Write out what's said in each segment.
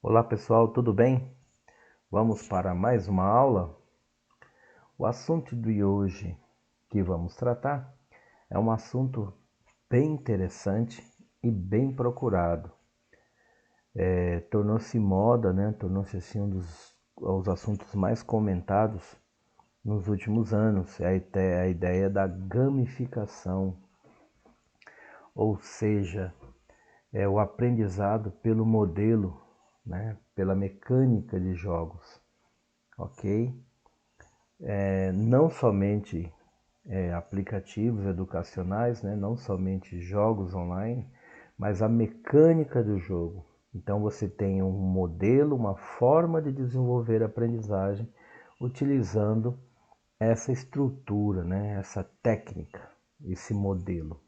Olá pessoal, tudo bem? Vamos para mais uma aula? O assunto de hoje que vamos tratar é um assunto bem interessante e bem procurado. Tornou-se moda, né? Tornou-se assim um dos assuntos mais comentados nos últimos anos. É a ideia da gamificação, ou seja, é o aprendizado pelo modelo, né? Pela mecânica de jogos, ok? Não somente aplicativos educacionais, né? Não somente jogos online, mas a mecânica do jogo. Então você tem um modelo, uma forma de desenvolver a aprendizagem utilizando essa estrutura, né? Essa técnica, esse modelo.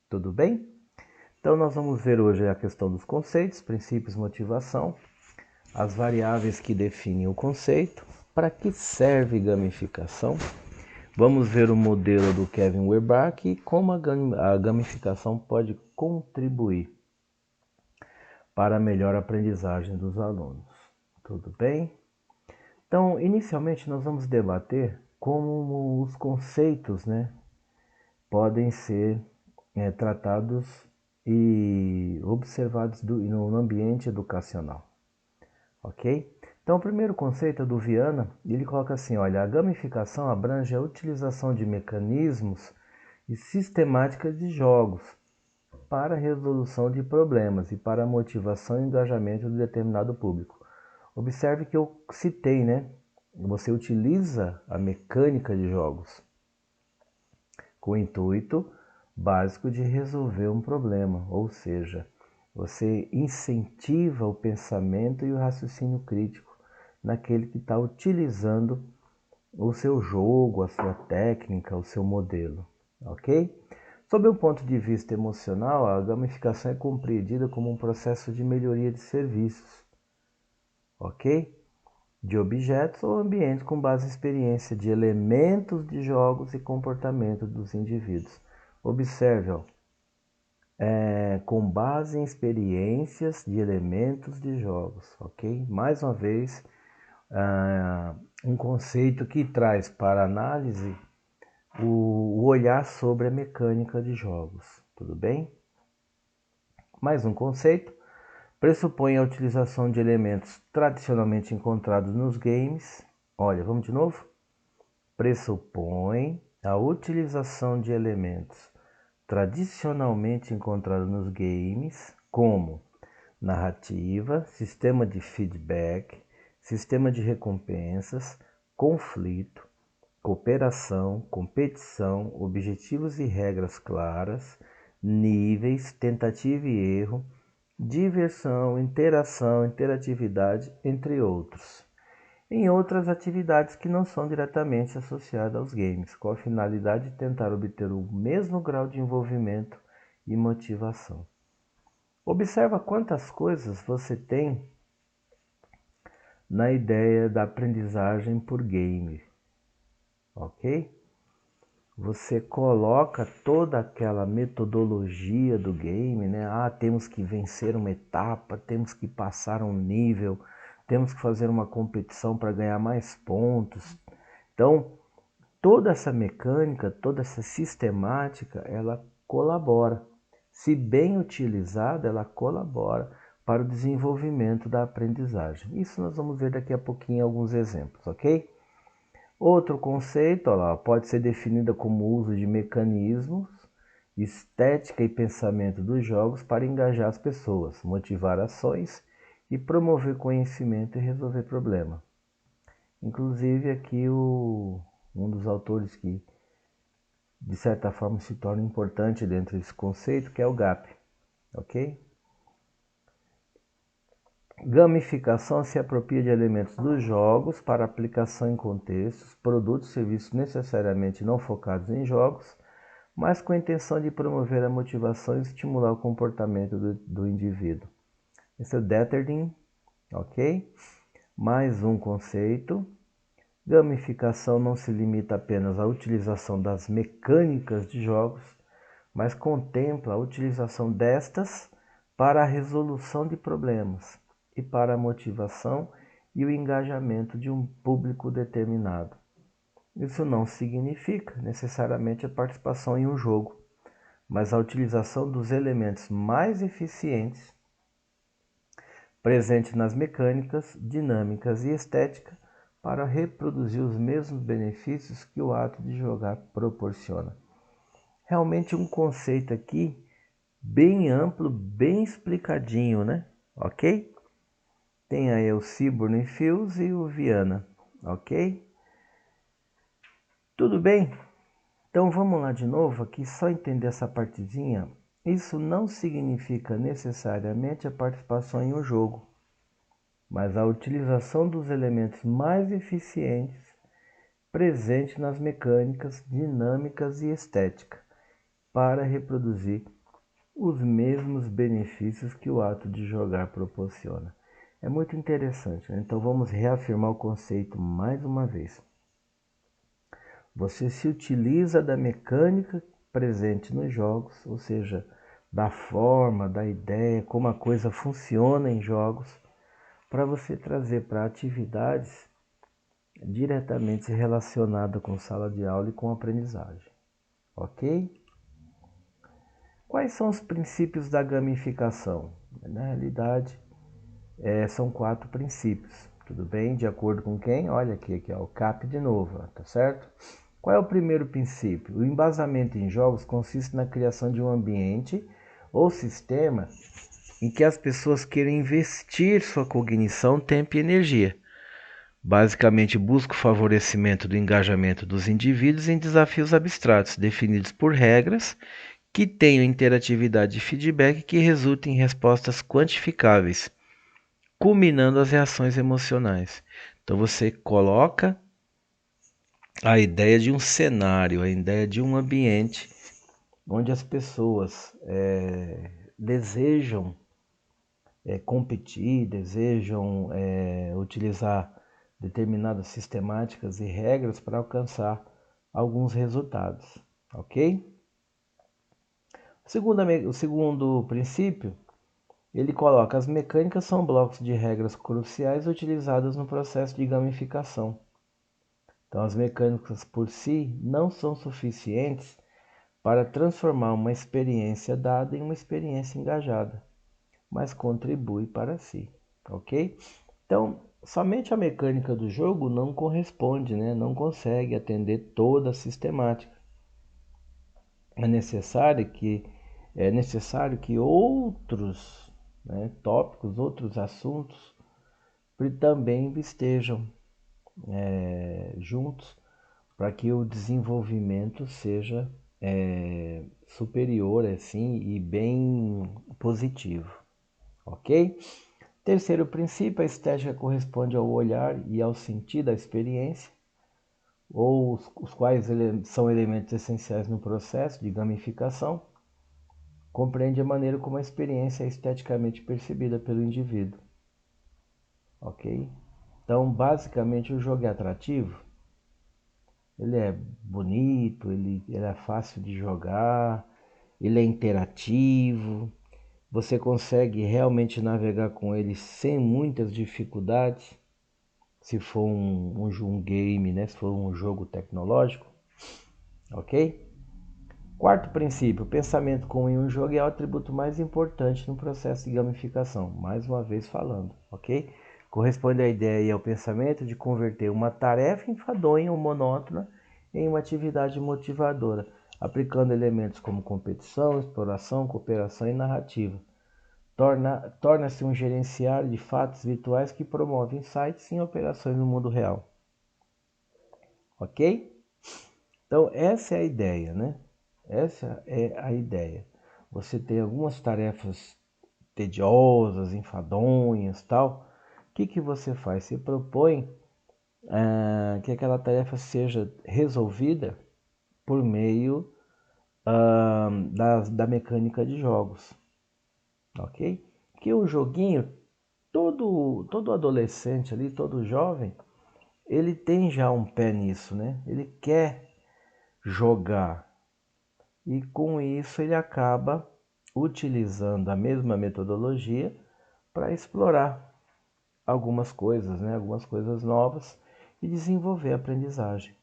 Tudo bem? Então nós vamos ver hoje a questão dos conceitos, princípios, motivação, as variáveis que definem o conceito, para que serve gamificação. Vamos ver o modelo do Kevin Werbach e como a gamificação pode contribuir para a melhor aprendizagem dos alunos. Tudo bem? Então, inicialmente nós vamos debater como os conceitos, né, podem ser tratados e observados no ambiente educacional. Ok? Então, o primeiro conceito é do Viana, e ele coloca assim, olha, a gamificação abrange a utilização de mecanismos e sistemáticas de jogos para a resolução de problemas e para a motivação e engajamento de determinado público. Observe que eu citei, né? Você utiliza a mecânica de jogos com o intuito básico de resolver um problema, ou seja, você incentiva o pensamento e o raciocínio crítico naquele que está utilizando o seu jogo, a sua técnica, o seu modelo, ok? Sob um ponto de vista emocional, a gamificação é compreendida como um processo de melhoria de serviços, ok? De objetos ou ambientes com base em experiência de elementos de jogos e comportamento dos indivíduos. Observe, ó, com base em experiências de elementos de jogos, ok? Mais uma vez, um conceito que traz para análise o olhar sobre a mecânica de jogos, tudo bem? Mais um conceito, pressupõe a utilização de elementos tradicionalmente encontrados nos games. Olha, vamos de novo? Pressupõe a utilização de elementos tradicionalmente encontrados nos games, como narrativa, sistema de feedback, sistema de recompensas, conflito, cooperação, competição, objetivos e regras claras, níveis, tentativa e erro, diversão, interação, interatividade, entre outros. Em outras atividades que não são diretamente associadas aos games, com a finalidade de tentar obter o mesmo grau de envolvimento e motivação. Observa quantas coisas você tem na ideia da aprendizagem por game, ok? Você coloca toda aquela metodologia do game, né? Ah, temos que vencer uma etapa, temos que passar um nível, temos que fazer uma competição para ganhar mais pontos. Então, toda essa mecânica, toda essa sistemática, ela colabora. Se bem utilizada, ela colabora para o desenvolvimento da aprendizagem. Isso nós vamos ver daqui a pouquinho alguns exemplos, ok? Outro conceito, ó, pode ser definida como o uso de mecanismos, estética e pensamento dos jogos para engajar as pessoas, motivar ações e promover conhecimento e resolver problemas. Inclusive aqui um dos autores que de certa forma se torna importante dentro desse conceito, que é o GAP, ok? Gamificação se apropria de elementos dos jogos para aplicação em contextos, produtos e serviços necessariamente não focados em jogos, mas com a intenção de promover a motivação e estimular o comportamento do indivíduo. Esse é o Detterding, ok? Mais um conceito. Gamificação não se limita apenas à utilização das mecânicas de jogos, mas contempla a utilização destas para a resolução de problemas e para a motivação e o engajamento de um público determinado. Isso não significa necessariamente a participação em um jogo, mas a utilização dos elementos mais eficientes presentes nas mecânicas, dinâmicas e estética para reproduzir os mesmos benefícios que o ato de jogar proporciona. Realmente um conceito aqui bem amplo, bem explicadinho, né? Ok? Tem aí o Seaborn Fields e o Viana, ok? Tudo bem? Então vamos lá de novo aqui, só entender essa partezinha. Isso não significa necessariamente a participação em um jogo, mas a utilização dos elementos mais eficientes presentes nas mecânicas, dinâmicas e estética para reproduzir os mesmos benefícios que o ato de jogar proporciona. É muito interessante, né? Então vamos reafirmar o conceito mais uma vez. Você se utiliza da mecânica presente nos jogos, ou seja, da forma, da ideia, como a coisa funciona em jogos, para você trazer para atividades diretamente relacionadas com sala de aula e com aprendizagem. Ok? Quais são os princípios da gamificação? Na realidade, são 4 princípios. Tudo bem? De acordo com quem? Olha aqui é o CAP de novo, tá certo? Qual é o primeiro princípio? O embasamento em jogos consiste na criação de um ambiente ou sistema em que as pessoas queiram investir sua cognição, tempo e energia. Basicamente, busca o favorecimento do engajamento dos indivíduos em desafios abstratos, definidos por regras que tenham interatividade e feedback que resultem em respostas quantificáveis, culminando as reações emocionais. Então você coloca a ideia de um cenário, a ideia de um ambiente onde as pessoas desejam competir, desejam utilizar determinadas sistemáticas e regras para alcançar alguns resultados, ok? O segundo princípio, ele coloca as mecânicas são blocos de regras cruciais utilizadas no processo de gamificação. Então, as mecânicas por si não são suficientes para transformar uma experiência dada em uma experiência engajada, mas contribui para si, ok? Então, somente a mecânica do jogo não corresponde, né? Não consegue atender toda a sistemática. É necessário que outros, né, tópicos, outros assuntos também estejam juntos para que o desenvolvimento seja superior assim e bem positivo, ok? Terceiro princípio, a estética corresponde ao olhar e ao sentir da experiência, ou os quais são elementos essenciais no processo de gamificação. Compreende a maneira como a experiência é esteticamente percebida pelo indivíduo, ok? Então, basicamente, o jogo é atrativo. Ele é bonito, ele é fácil de jogar, ele é interativo, você consegue realmente navegar com ele sem muitas dificuldades, se for um game, né? Se for um jogo tecnológico, ok? Quarto princípio, o pensamento como em um jogo é o atributo mais importante no processo de gamificação, mais uma vez falando, ok? Corresponde à ideia e ao pensamento de converter uma tarefa enfadonha ou monótona em uma atividade motivadora, aplicando elementos como competição, exploração, cooperação e narrativa. Torna-se um gerenciário de fatos virtuais que promove insights em operações no mundo real. Ok? Então, essa é a ideia, né? Essa é a ideia. Você tem algumas tarefas tediosas, enfadonhas, tal. O que você faz? Você propõe que aquela tarefa seja resolvida por meio da mecânica de jogos, ok? Que o joguinho, todo adolescente ali, todo jovem, ele tem já um pé nisso, né? Ele quer jogar e com isso ele acaba utilizando a mesma metodologia para explorar. algumas coisas, né? Algumas coisas novas e desenvolver a aprendizagem.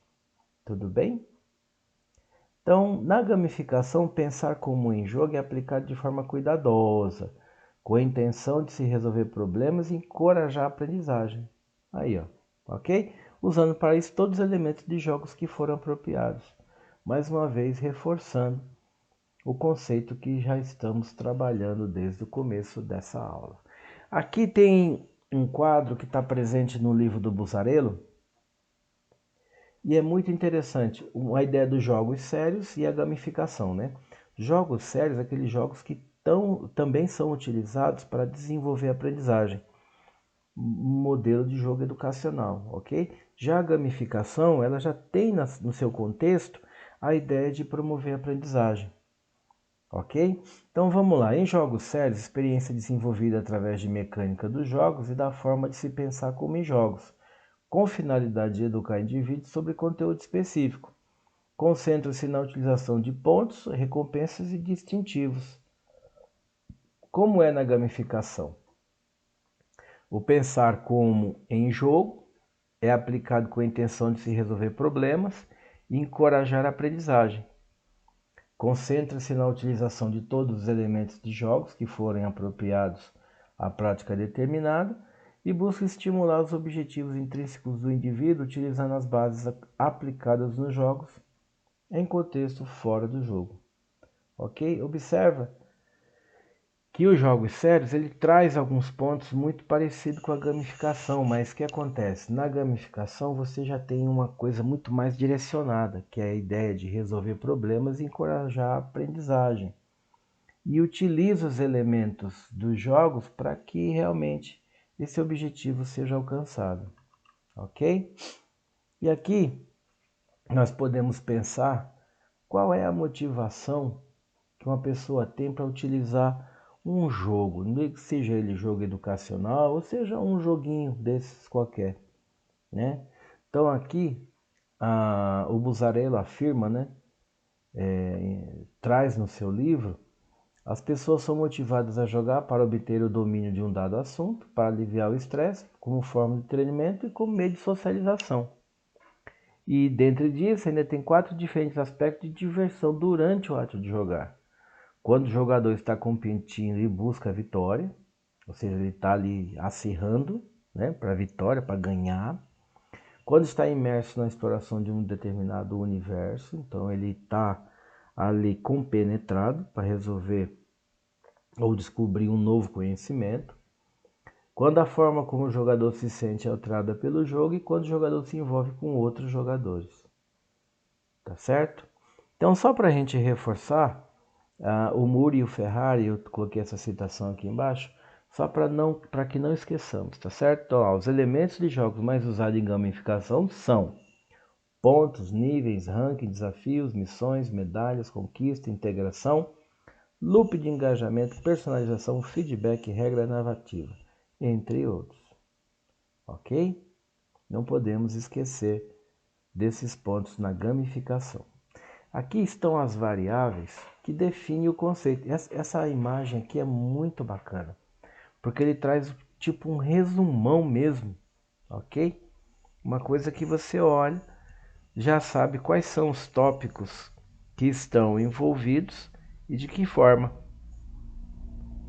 Tudo bem? Então, na gamificação, pensar como em jogo é aplicado de forma cuidadosa, com a intenção de se resolver problemas e encorajar a aprendizagem. Aí, ó, ok? Usando para isso todos os elementos de jogos que foram apropriados. Mais uma vez, reforçando o conceito que já estamos trabalhando desde o começo dessa aula. Aqui tem um quadro que está presente no livro do Buzzarello, e é muito interessante a ideia dos jogos sérios e a gamificação, né? Jogos sérios, aqueles jogos que também são utilizados para desenvolver a aprendizagem, modelo de jogo educacional, ok? Já a gamificação, ela já tem no seu contexto a ideia de promover a aprendizagem, ok? Então vamos lá, em jogos sérios, experiência desenvolvida através de mecânica dos jogos e da forma de se pensar como em jogos, com finalidade de educar indivíduos sobre conteúdo específico. Concentra-se na utilização de pontos, recompensas e distintivos. Como é na gamificação? O pensar como em jogo é aplicado com a intenção de se resolver problemas e encorajar a aprendizagem. Concentra-se na utilização de todos os elementos de jogos que forem apropriados à prática determinada e busca estimular os objetivos intrínsecos do indivíduo utilizando as bases aplicadas nos jogos em contexto fora do jogo. Ok? Observa que os jogos sérios ele traz alguns pontos muito parecidos com a gamificação, mas o que acontece? Na gamificação você já tem uma coisa muito mais direcionada, que é a ideia de resolver problemas e encorajar a aprendizagem. E utiliza os elementos dos jogos para que realmente esse objetivo seja alcançado, ok? E aqui nós podemos pensar qual é a motivação que uma pessoa tem para utilizar um jogo, seja ele jogo educacional ou seja um joguinho desses qualquer, né? Então aqui o Buzzarello afirma, né, traz no seu livro, as pessoas são motivadas a jogar para obter o domínio de um dado assunto, para aliviar o estresse, como forma de treinamento e como meio de socialização. E dentro disso ainda tem 4 diferentes aspectos de diversão durante o ato de jogar. Quando o jogador está competindo e busca a vitória, ou seja, ele está ali acirrando, né, para a vitória, para ganhar. Quando está imerso na exploração de um determinado universo, então ele está ali compenetrado para resolver ou descobrir um novo conhecimento. Quando a forma como o jogador se sente é alterada pelo jogo e quando o jogador se envolve com outros jogadores. Tá certo? Então, só para a gente reforçar, o Muri e o Ferrari, eu coloquei essa citação aqui embaixo, só para que não esqueçamos, tá certo? Então, os elementos de jogos mais usados em gamificação são pontos, níveis, ranking, desafios, missões, medalhas, conquista, integração, loop de engajamento, personalização, feedback, regra narrativa, entre outros. Ok? Não podemos esquecer desses pontos na gamificação. Aqui estão as variáveis que definem o conceito. Essa imagem aqui é muito bacana, porque ele traz tipo um resumão mesmo, ok? Uma coisa que você olha, já sabe quais são os tópicos que estão envolvidos e de que forma,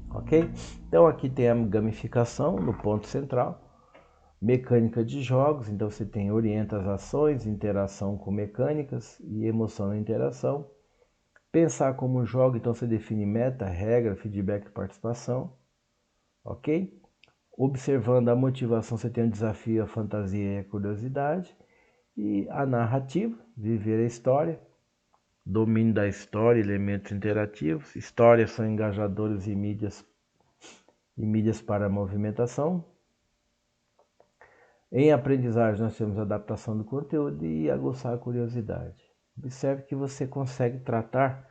ok? Então aqui tem a gamificação no ponto central, mecânica de jogos, então você tem orienta as ações, interação com mecânicas e emoção na interação. Pensar como jogo, então você define meta, regra, feedback e participação, ok? Observando a motivação, você tem o desafio, a fantasia e a curiosidade. E a narrativa, viver a história, domínio da história, elementos interativos. Histórias são engajadores e mídias para a movimentação. Em aprendizagem, nós temos adaptação do conteúdo e aguçar a curiosidade. Observe que você consegue tratar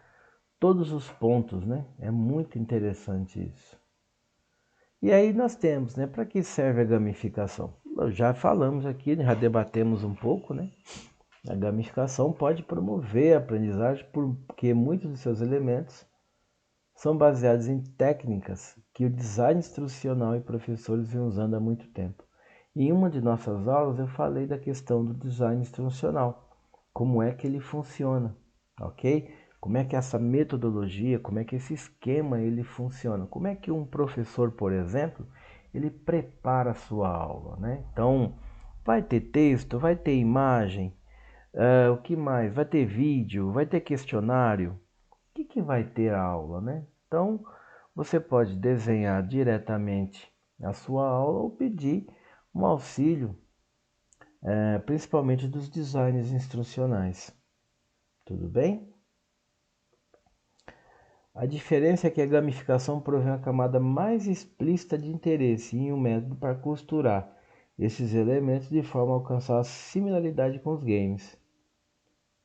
todos os pontos, né? É muito interessante isso. E aí nós temos, né? Para que serve a gamificação? Nós já falamos aqui, já debatemos um pouco, né? A gamificação pode promover a aprendizagem porque muitos de seus elementos são baseados em técnicas que o design instrucional e professores vêm usando há muito tempo. Em uma de nossas aulas eu falei da questão do design instrucional, como é que ele funciona, ok? Como é que essa metodologia, como é que esse esquema ele funciona? Como é que um professor, por exemplo, ele prepara a sua aula, né? Então, vai ter texto, vai ter imagem, o que mais? Vai ter vídeo, vai ter questionário. O que vai ter a aula, né? Então, você pode desenhar diretamente a sua aula ou pedir um auxílio, principalmente dos designers instrucionais. Tudo bem? A diferença é que a gamificação provê uma camada mais explícita de interesse em um método para costurar esses elementos de forma a alcançar a similaridade com os games.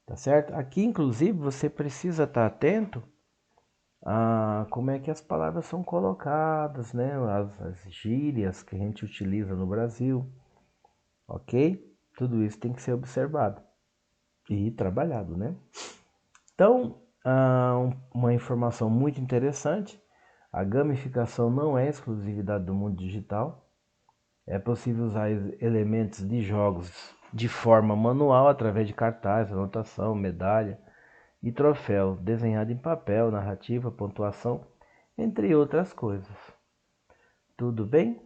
Tá certo? Aqui, inclusive, você precisa estar atento a como é que as palavras são colocadas, né? As gírias que a gente utiliza no Brasil, ok? Tudo isso tem que ser observado e trabalhado, né? Então, uma informação muito interessante: a gamificação não é exclusividade do mundo digital. É possível usar elementos de jogos de forma manual através de cartaz, anotação, medalha e troféu, desenhado em papel, narrativa, pontuação, entre outras coisas. Tudo bem?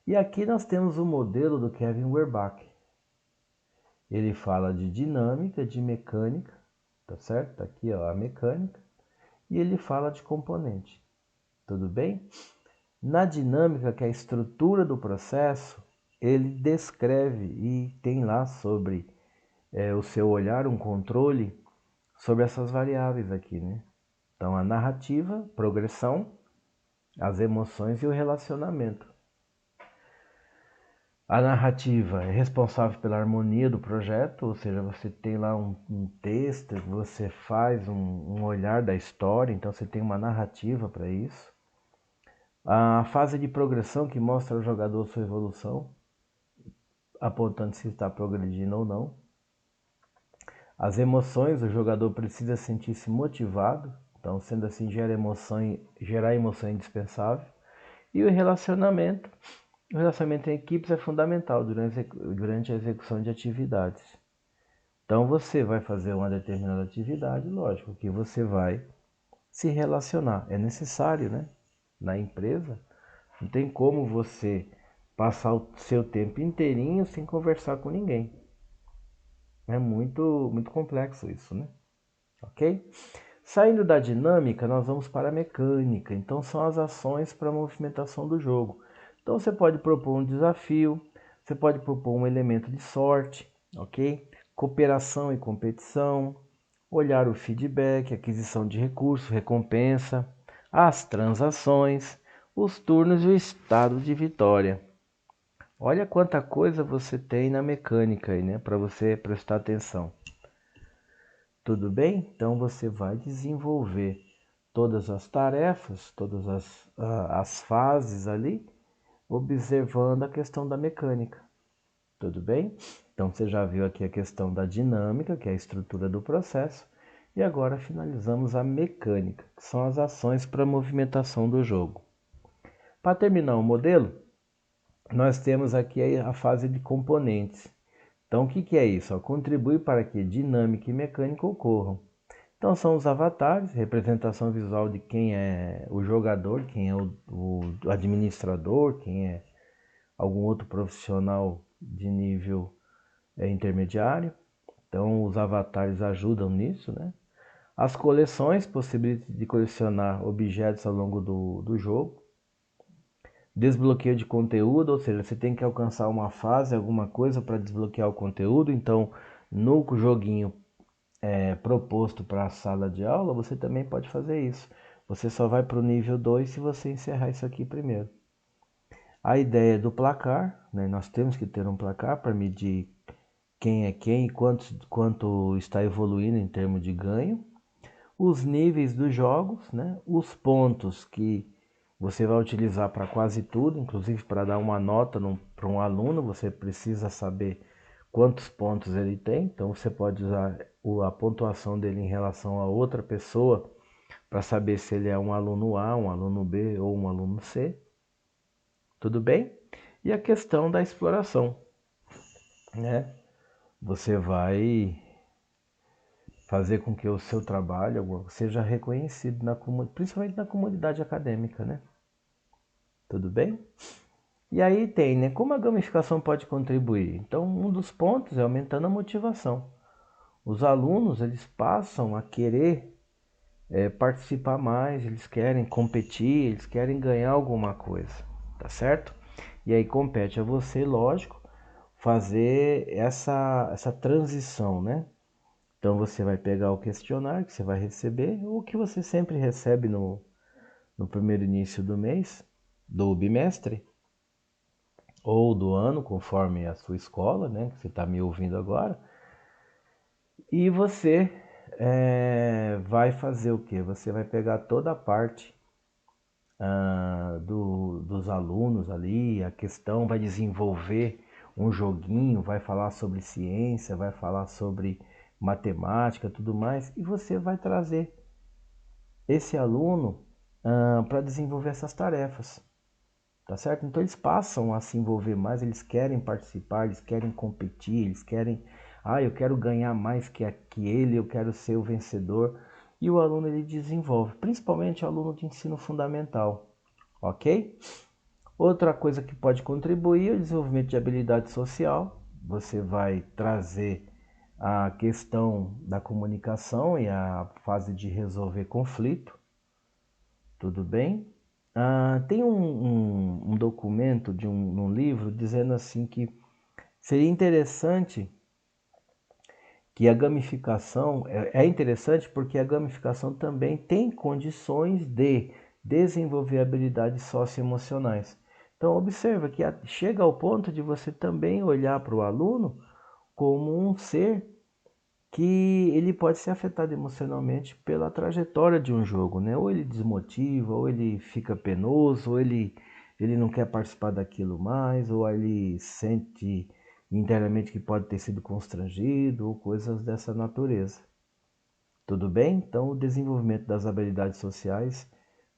E aqui nós temos o modelo do Kevin Werbach. Ele fala de dinâmica, de mecânica, tá certo? Tá aqui ó, a mecânica. E ele fala de componente. Tudo bem? Na dinâmica, que é a estrutura do processo, ele descreve e tem lá sobre o seu olhar um controle sobre essas variáveis aqui, né? Então, a narrativa, progressão, as emoções e o relacionamento. A narrativa é responsável pela harmonia do projeto, ou seja, você tem lá um texto, você faz um olhar da história, então você tem uma narrativa para isso. A fase de progressão, que mostra ao jogador sua evolução, apontando se está progredindo ou não. As emoções, o jogador precisa sentir-se motivado, então sendo assim gerar emoção é indispensável. E o relacionamento em equipes é fundamental durante a execução de atividades. Então você vai fazer uma determinada atividade, lógico que você vai se relacionar. É necessário, né? Na empresa, não tem como você passar o seu tempo inteirinho sem conversar com ninguém. É muito complexo isso, né? Ok? Saindo da dinâmica, nós vamos para a mecânica. Então, são as ações para a movimentação do jogo. Então, você pode propor um desafio, você pode propor um elemento de sorte, ok? Cooperação e competição, olhar o feedback, aquisição de recursos, recompensa, as transações, os turnos e o estado de vitória. Olha quanta coisa você tem na mecânica aí, né? Para você prestar atenção. Tudo bem? Então você vai desenvolver todas as tarefas, todas as fases ali, observando a questão da mecânica. Tudo bem? Então você já viu aqui a questão da dinâmica, que é a estrutura do processo, e agora finalizamos a mecânica, que são as ações para a movimentação do jogo. Para terminar o modelo, nós temos aqui a fase de componentes. Então, o que é isso? Contribui para que dinâmica e mecânica ocorram. Então, são os avatares, representação visual de quem é o jogador, quem é o administrador, quem é algum outro profissional de nível intermediário. Então, os avatares ajudam nisso, né? As coleções possibilitam de colecionar objetos ao longo do jogo. Desbloqueio de conteúdo, ou seja, você tem que alcançar uma fase, alguma coisa para desbloquear o conteúdo. Então, no joguinho proposto para a sala de aula, você também pode fazer isso. Você só vai para o nível 2 se você encerrar isso aqui primeiro. A ideia do placar, né? Nós temos que ter um placar para medir quem é quem e quanto está evoluindo em termos de ganho. Os níveis dos jogos, né? Os pontos que você vai utilizar para quase tudo, inclusive para dar uma nota para um aluno, você precisa saber quantos pontos ele tem. Então você pode usar a pontuação dele em relação a outra pessoa para saber se ele é um aluno A, um aluno B ou um aluno C. Tudo bem? E a questão da exploração, né? Você vai fazer com que o seu trabalho seja reconhecido principalmente na comunidade acadêmica, né? Tudo bem? E aí tem, né? Como a gamificação pode contribuir? Então, um dos pontos é aumentando a motivação. Os alunos, eles passam a querer participar mais, eles querem competir, eles querem ganhar alguma coisa, tá certo? E aí compete a você, lógico, fazer essa transição, né? Então você vai pegar o questionário que você vai receber, ou que você sempre recebe no primeiro início do mês, do bimestre, ou do ano, conforme a sua escola, né? Que você está me ouvindo agora. E você vai fazer o quê? Você vai pegar toda a parte dos alunos ali, a questão, vai desenvolver um joguinho, vai falar sobre ciência, vai falar sobre matemática, tudo mais, e você vai trazer esse aluno para desenvolver essas tarefas, tá certo? Então eles passam a se envolver mais, eles querem participar, eles querem competir, eles querem, eu quero ganhar mais que ele, eu quero ser o vencedor, e o aluno ele desenvolve, principalmente o aluno de ensino fundamental, ok? Outra coisa que pode contribuir é o desenvolvimento de habilidade social. Você vai trazer a questão da comunicação e a fase de resolver conflito. Tudo bem? Tem um documento de um livro dizendo assim que seria interessante que a gamificação é interessante porque a gamificação também tem condições de desenvolver habilidades socioemocionais. Então observa que chega ao ponto de você também olhar para o aluno como um ser que ele pode ser afetado emocionalmente pela trajetória de um jogo, né? Ou ele desmotiva, ou ele fica penoso, ou ele não quer participar daquilo mais, ou ele sente internamente que pode ter sido constrangido, ou coisas dessa natureza. Tudo bem? Então, o desenvolvimento das habilidades sociais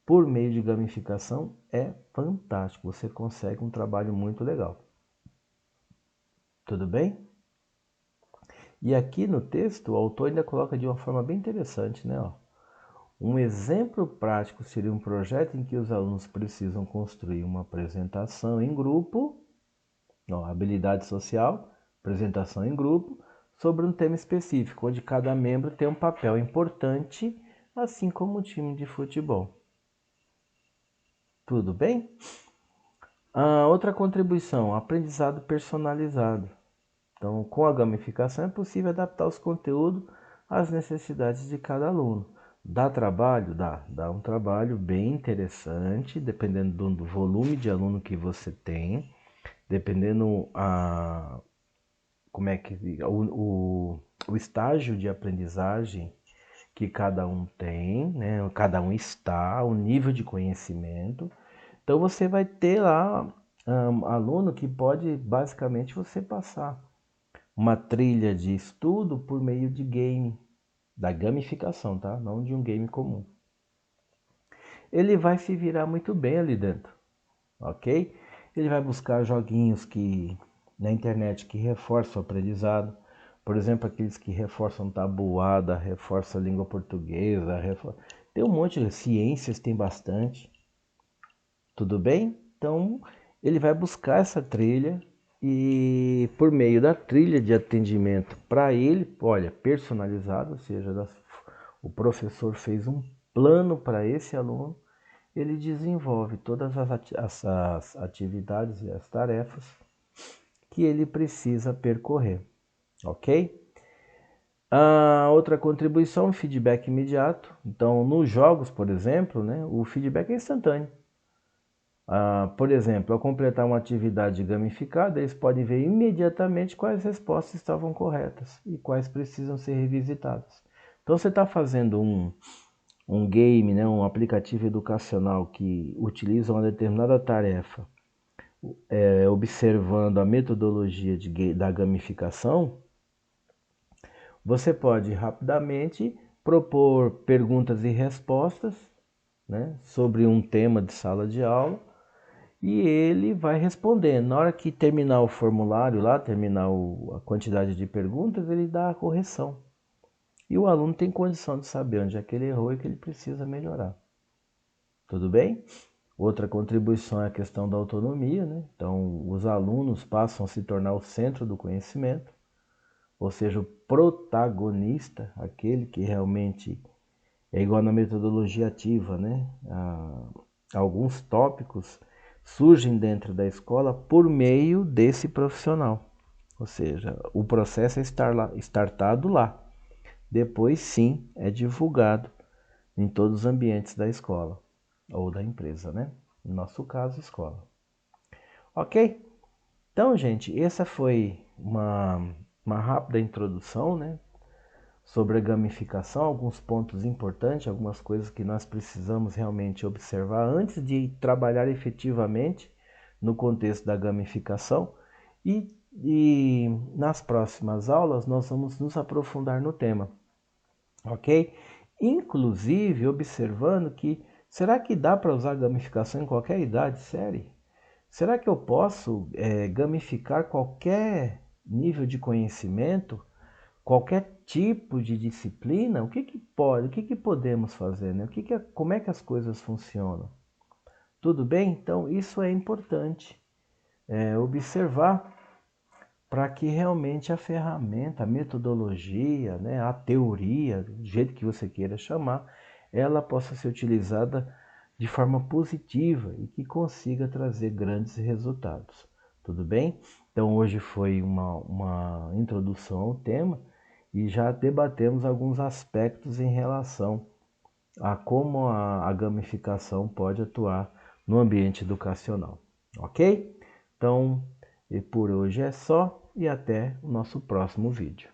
por meio de gamificação é fantástico. Você consegue um trabalho muito legal. Tudo bem? E aqui no texto, o autor ainda coloca de uma forma bem interessante, né? Um exemplo prático seria um projeto em que os alunos precisam construir uma apresentação em grupo, habilidade social, apresentação em grupo, sobre um tema específico, onde cada membro tem um papel importante, assim como o time de futebol. Tudo bem? Outra contribuição, aprendizado personalizado. Então, com a gamificação é possível adaptar os conteúdos às necessidades de cada aluno. Dá trabalho? Dá um trabalho bem interessante, dependendo do volume de aluno que você tem, dependendo como é que o estágio de aprendizagem que cada um tem, né? Cada um está, o nível de conhecimento. Então você vai ter lá aluno que pode basicamente você passar uma trilha de estudo por meio de game, da gamificação, tá? Não de um game comum. Ele vai se virar muito bem ali dentro, ok? Ele vai buscar joguinhos na internet que reforçam o aprendizado. Por exemplo, aqueles que reforçam tabuada, reforçam a língua portuguesa, tem um monte de ciências, tem bastante. Tudo bem? Então, ele vai buscar essa trilha e por meio da trilha de atendimento para ele, olha, personalizado, ou seja, o professor fez um plano para esse aluno, ele desenvolve todas as atividades e as tarefas que ele precisa percorrer, ok? A outra contribuição, feedback imediato. Então, nos jogos, por exemplo, né, o feedback é instantâneo. Por exemplo, ao completar uma atividade gamificada, eles podem ver imediatamente quais respostas estavam corretas e quais precisam ser revisitadas. Então, você está fazendo um game, né, um aplicativo educacional que utiliza uma determinada tarefa, observando a metodologia da gamificação, você pode rapidamente propor perguntas e respostas, né, sobre um tema de sala de aula, e ele vai respondendo. Na hora que terminar o formulário lá, terminar a quantidade de perguntas, ele dá a correção. E o aluno tem condição de saber onde é que ele errou e que ele precisa melhorar. Tudo bem? Outra contribuição é a questão da autonomia, né? Então, os alunos passam a se tornar o centro do conhecimento, ou seja, o protagonista, aquele que realmente é igual na metodologia ativa, né? Alguns tópicos surgem dentro da escola por meio desse profissional, ou seja, o processo é startado lá. Depois, sim, é divulgado em todos os ambientes da escola ou da empresa, né? No nosso caso, escola. Ok? Então, gente, essa foi uma rápida introdução, né, sobre a gamificação, alguns pontos importantes, algumas coisas que nós precisamos realmente observar antes de trabalhar efetivamente no contexto da gamificação. E nas próximas aulas nós vamos nos aprofundar no tema, ok? Inclusive observando que, será que dá para usar gamificação em qualquer idade? Sério? Será que eu posso gamificar qualquer nível de conhecimento, qualquer tipo de disciplina? O que que pode, o que que podemos fazer, né? Como é que as coisas funcionam? Tudo bem? Então isso é importante observar para que realmente a ferramenta, a metodologia, né, a teoria, do jeito que você queira chamar, ela possa ser utilizada de forma positiva e que consiga trazer grandes resultados. Tudo bem? Então hoje foi uma introdução ao tema e já debatemos alguns aspectos em relação a como a gamificação pode atuar no ambiente educacional. Ok? Então, e por hoje é só e até o nosso próximo vídeo.